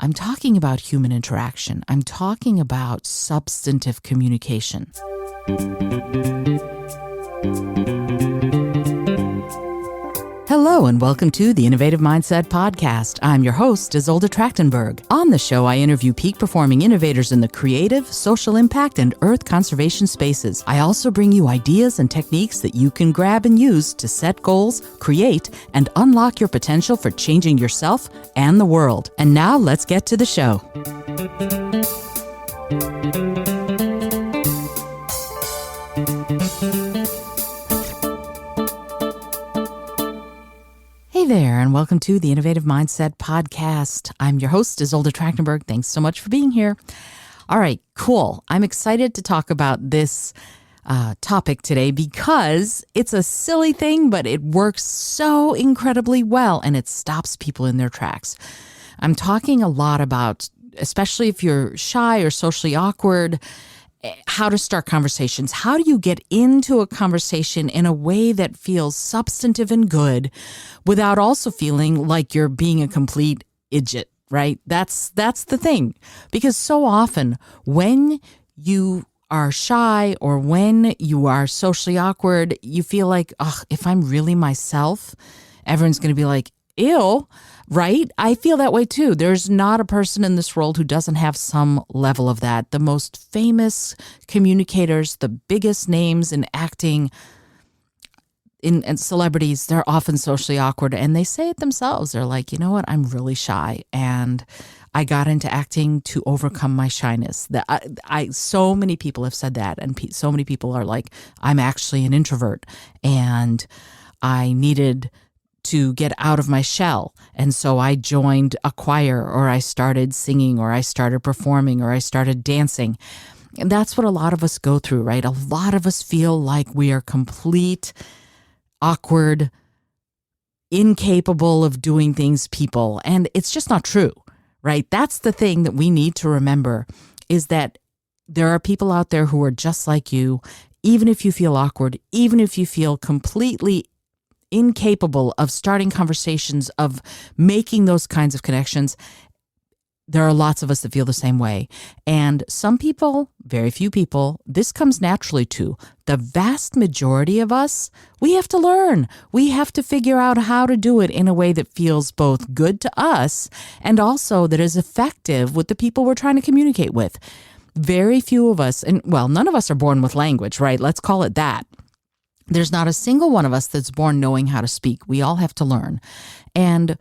I'm talking about human interaction. I'm talking about substantive communication. Hello and welcome to the Innovative Mindset Podcast. I'm your host, Isolde Trachtenberg. On the show, I interview peak-performing innovators in the creative, social impact, and earth conservation spaces. I also bring you ideas and techniques that you can grab and use to set goals, create, and unlock your potential for changing yourself and the world. And now, let's get to the show. Hey there, and welcome to the Innovative Mindset Podcast. I'm your host, Isolde Trachtenberg. Thanks so much for being here. All right, cool. I'm excited to talk about this topic today because it's a silly thing, but it works so incredibly well, and it stops people in their tracks. I'm talking a lot about, especially if you're shy or socially awkward, how to start conversations. How do you get into a conversation in a way that feels substantive and good without also feeling like you're being a complete idiot, right? That's the thing. Because so often when you are shy or when you are socially awkward, you feel like, if I'm really myself, everyone's going to be like, ew, right? I feel that way too. There's not a person in this world who doesn't have some level of that. The most famous communicators, the biggest names in acting, in celebrities, they're often socially awkward, and they say it themselves. They're like, you know what? I'm really shy, and I got into acting to overcome my shyness. So many people have said that, and so many people are like, I'm actually an introvert, and I needed to get out of my shell. And so I joined a choir, or I started singing, or I started performing, or I started dancing. And that's what a lot of us go through, right? A lot of us feel like we are complete, awkward, incapable of doing things people. And it's just not true, right? That's the thing that we need to remember, is that there are people out there who are just like you. Even if you feel awkward, even if you feel completely incapable of starting conversations, of making those kinds of connections, there are lots of us that feel the same way. And some people, very few people, this comes naturally to. The vast majority of us, we have to learn. We have to figure out how to do it in a way that feels both good to us and also that is effective with the people we're trying to communicate with. Very few of us, and well, none of us are born with language, right? Let's call it that. There's not a single one of us that's born knowing how to speak. We all have to learn. And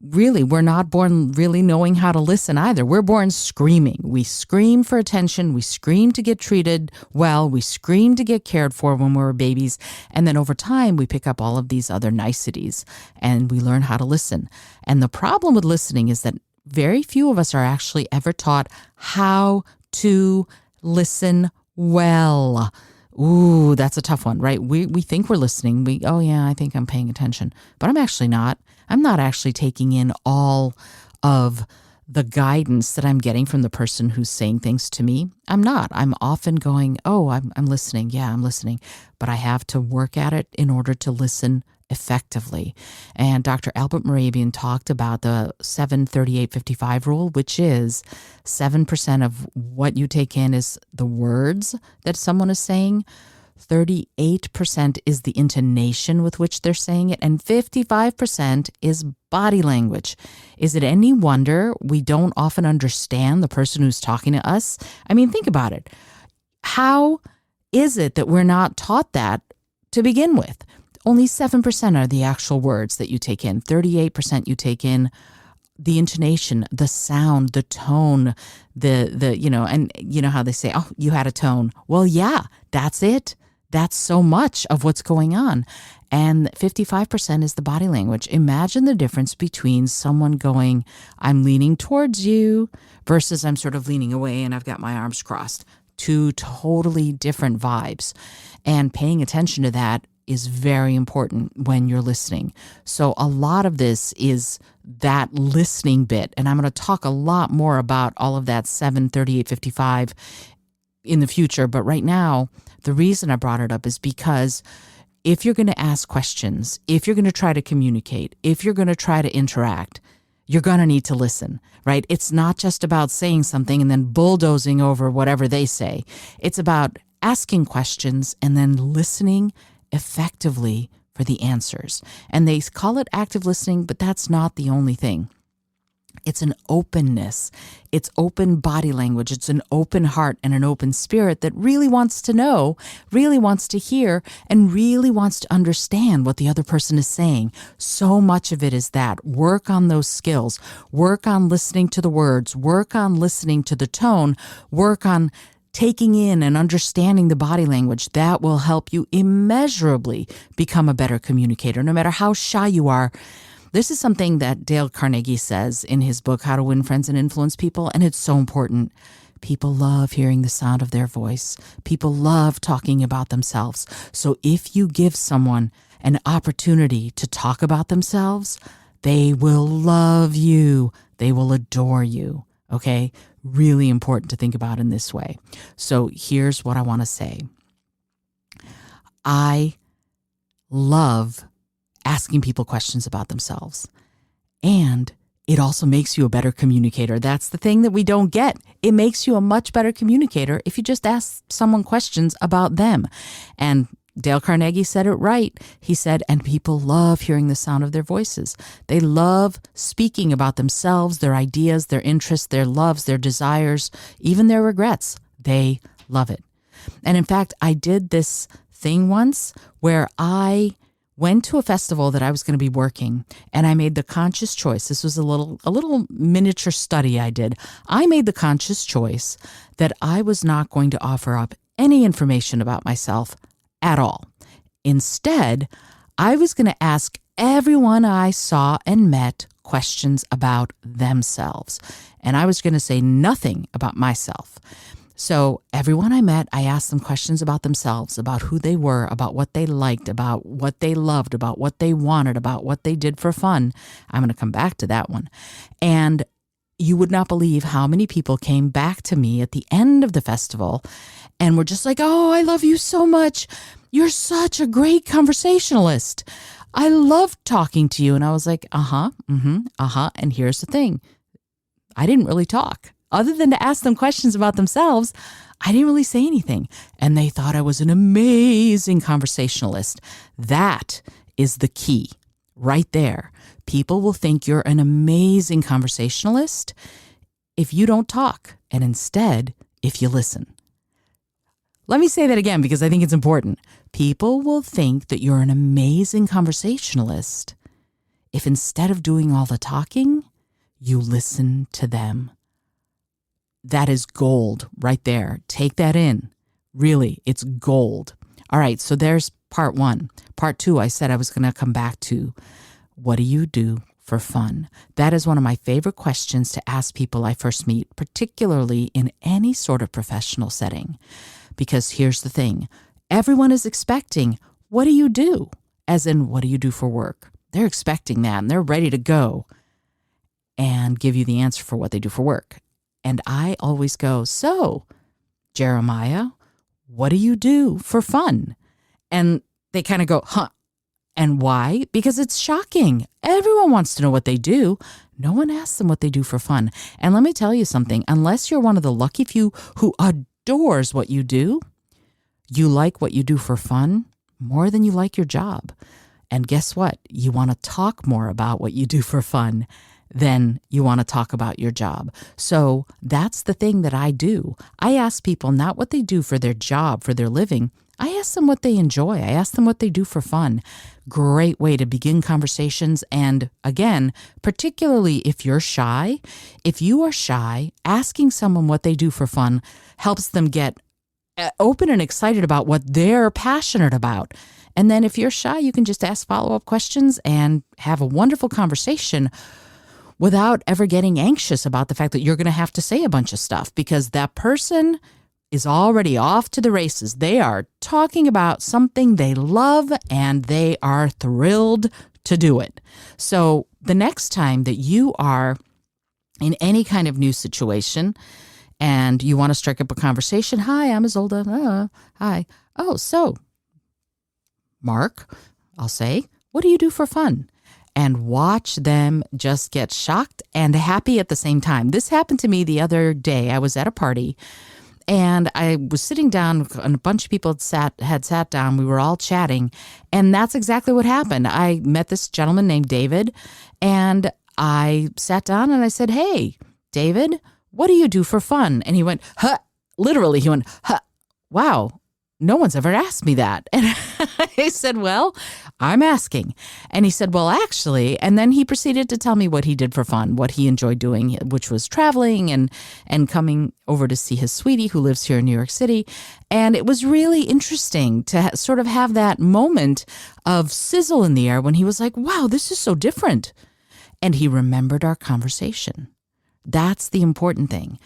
really, we're not born really knowing how to listen either. We're born screaming. We scream for attention. We scream to get treated well. We scream to get cared for when we're babies. And then over time, we pick up all of these other niceties and we learn how to listen. And the problem with listening is that very few of us are actually ever taught how to listen well. Ooh, that's a tough one, right? We think we're listening. I think I'm paying attention, but I'm actually not. I'm not actually taking in all of the guidance that I'm getting from the person who's saying things to me. I'm not. I'm often going, I'm listening. Yeah, I'm listening, but I have to work at it in order to listen effectively. And Dr. Albert Mehrabian talked about the 7-38-55 rule, which is 7% of what you take in is the words that someone is saying, 38% is the intonation with which they're saying it, and 55% is body language. Is it any wonder we don't often understand the person who's talking to us? I mean, think about it. How is it that we're not taught that to begin with? Only 7% are the actual words that you take in. 38% you take in the intonation, the sound, the tone, and you know how they say, you had a tone. Well, yeah, that's it. That's so much of what's going on. And 55% is the body language. Imagine the difference between someone going, I'm leaning towards you, versus I'm sort of leaning away and I've got my arms crossed. Two totally different vibes. And paying attention to that is very important when you're listening. So a lot of this is that listening bit. And I'm going to talk a lot more about all of that 7-38-55 in the future. But right now, the reason I brought it up is because if you're going to ask questions, if you're going to try to communicate, if you're going to try to interact, you're going to need to listen, right? It's not just about saying something and then bulldozing over whatever they say. It's about asking questions and then listening effectively for the answers. And they call it active listening, but that's not the only thing. It's an openness. It's open body language. It's an open heart and an open spirit that really wants to know, really wants to hear, and really wants to understand what the other person is saying. So much of it is that. Work on those skills. Work on listening to the words. Work on listening to the tone. Work on taking in and understanding the body language. That will help you immeasurably become a better communicator, no matter how shy you are. This is something that Dale Carnegie says in his book, How to Win Friends and Influence People, and it's so important. People love hearing the sound of their voice. People love talking about themselves. So if you give someone an opportunity to talk about themselves, they will love you. They will adore you. Okay? Really important to think about in this way. So here's what I want to say. I love asking people questions about themselves. And it also makes you a better communicator. That's the thing that we don't get. It makes you a much better communicator if you just ask someone questions about them. And Dale Carnegie said it right. He said, and people love hearing the sound of their voices. They love speaking about themselves, their ideas, their interests, their loves, their desires, even their regrets. They love it. And in fact, I did this thing once where I went to a festival that I was going to be working, and I made the conscious choice. This was a little miniature study I did. I made the conscious choice that I was not going to offer up any information about myself at all. Instead, I was going to ask everyone I saw and met questions about themselves, and I was going to say nothing about myself. So everyone I met, I asked them questions about themselves, about who they were, about what they liked, about what they loved, about what they wanted, about what they did for fun. I'm going to come back to that one. And you would not believe how many people came back to me at the end of the festival and were just like, oh, I love you so much. You're such a great conversationalist. I love talking to you. And I was like, And here's the thing. I didn't really talk. Other than to ask them questions about themselves, I didn't really say anything. And they thought I was an amazing conversationalist. That is the key right there. People will think you're an amazing conversationalist if you don't talk, and instead, if you listen. Let me say that again because I think it's important. People will think that you're an amazing conversationalist if instead of doing all the talking, you listen to them. That is gold right there. Take that in. Really, it's gold. All right, so there's part one. Part two, I said I was going to come back to, what do you do for fun? That is one of my favorite questions to ask people I first meet, particularly in any sort of professional setting. Because here's the thing. Everyone is expecting, what do you do? As in, what do you do for work? They're expecting that, and they're ready to go and give you the answer for what they do for work. And I always go, so, Jeremiah, what do you do for fun? And they kind of go, huh? And why? Because it's shocking. Everyone wants to know what they do. No one asks them what they do for fun. And let me tell you something, unless you're one of the lucky few who adores what you do, you like what you do for fun more than you like your job. And guess what? You want to talk more about what you do for fun than you want to talk about your job. So that's the thing that I do. I ask people not what they do for their job, for their living. I ask them what they enjoy. I ask them what they do for fun. Great way to begin conversations. And again, particularly if you're shy, if you are shy, asking someone what they do for fun helps them get open and excited about what they're passionate about. And then if you're shy, you can just ask follow-up questions and have a wonderful conversation without ever getting anxious about the fact that you're going to have to say a bunch of stuff, because that person is already off to the races. They are talking about something they love and they are thrilled to do it. So the next time that you are in any kind of new situation and you want to strike up a conversation, hi, I'm Isolde. Hi. Oh, so Mark, I'll say, what do you do for fun? and watch them just get shocked and happy at the same time. This happened to me the other day. I was at a party and I was sitting down and a bunch of people had sat down. We were all chatting, and that's exactly what happened. I met this gentleman named David, and I sat down and I said, "Hey, David, what do you do for fun?" And he went, "Huh." Literally, he went, "Huh. Wow. No one's ever asked me that." And I said, "Well, I'm asking." And he said, "Well, actually," and then he proceeded to tell me what he did for fun, what he enjoyed doing, which was traveling and coming over to see his sweetie who lives here in New York City. And it was really interesting to sort of have that moment of sizzle in the air when he was like, "Wow, this is so different." And he remembered our conversation. That's the important thing.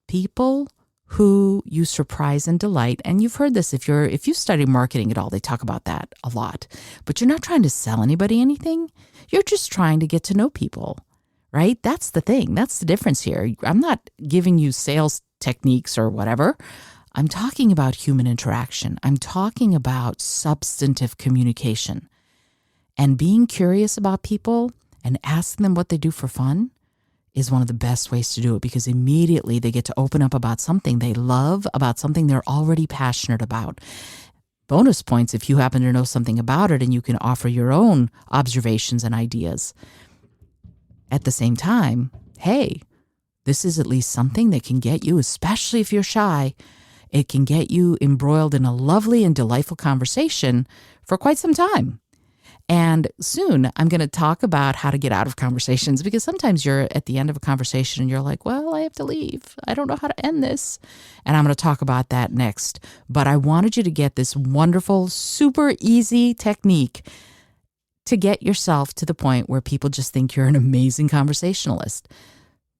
People who you surprise and delight. And you've heard this if you study marketing at all, they talk about that a lot. But you're not trying to sell anybody anything. You're just trying to get to know people, right? That's the thing. That's the difference here. I'm not giving you sales techniques or whatever. I'm talking about human interaction. I'm talking about substantive communication. And being curious about people and asking them what they do for fun is one of the best ways to do it, because immediately they get to open up about something they love, about something they're already passionate about. Bonus points if you happen to know something about it and you can offer your own observations and ideas. At the same time, hey, this is at least something that can get you, especially if you're shy, it can get you embroiled in a lovely and delightful conversation for quite some time. And soon I'm going to talk about how to get out of conversations, because sometimes you're at the end of a conversation and you're like, well, I have to leave. I don't know how to end this. And I'm going to talk about that next. But I wanted you to get this wonderful, super easy technique to get yourself to the point where people just think you're an amazing conversationalist.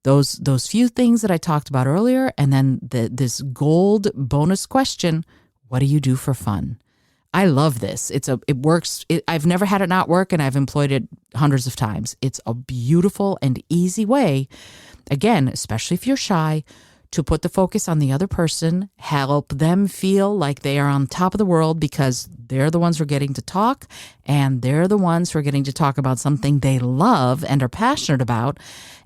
Those few things that I talked about earlier, and then this gold bonus question, what do you do for fun? I love this. It works. I've never had it not work, and I've employed it hundreds of times. It's a beautiful and easy way, again, especially if you're shy, to put the focus on the other person, help them feel like they are on top of the world because they're the ones who are getting to talk, and they're the ones who are getting to talk about something they love and are passionate about,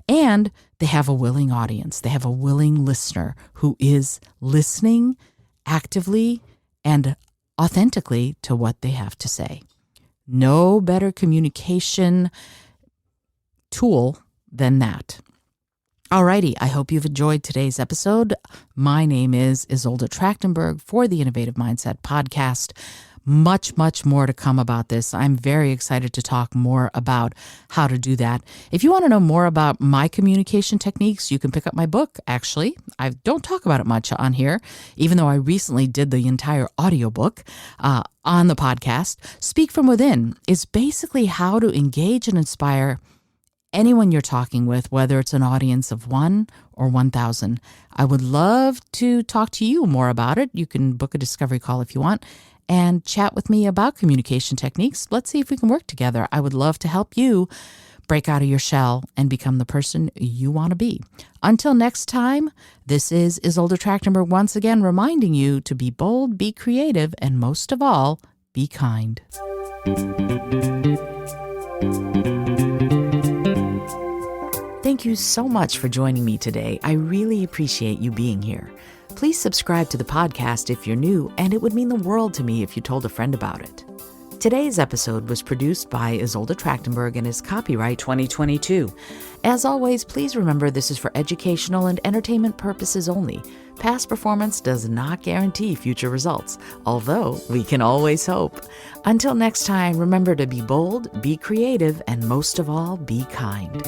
and they have a willing audience. They have a willing listener who is listening actively and authentically to what they have to say. No better communication tool than that. Alrighty, I hope you've enjoyed today's episode. My name is Isolde Trachtenberg for the Innovative Mindset Podcast. Much, much more to come about this. I'm very excited to talk more about how to do that. If you want to know more about my communication techniques, you can pick up my book, actually. I don't talk about it much on here, even though I recently did the entire audiobook on the podcast. Speak From Within is basically how to engage and inspire anyone you're talking with, whether it's an audience of 1 or 1,000. I would love to talk to you more about it. You can book a discovery call if you want and chat with me about communication techniques. Let's see if we can work together. I would love to help you break out of your shell and become the person you want to be. Until next time, this is Isolde Trachtenberg once again reminding you to be bold, be creative, and most of all, be kind. Thank you so much for joining me today. I really appreciate you being here. Please subscribe to the podcast if you're new, and it would mean the world to me if you told a friend about it. Today's episode was produced by Isolde Trachtenberg and is copyright 2022. As always, please remember this is for educational and entertainment purposes only. Past performance does not guarantee future results, although we can always hope. Until next time, remember to be bold, be creative, and most of all, be kind.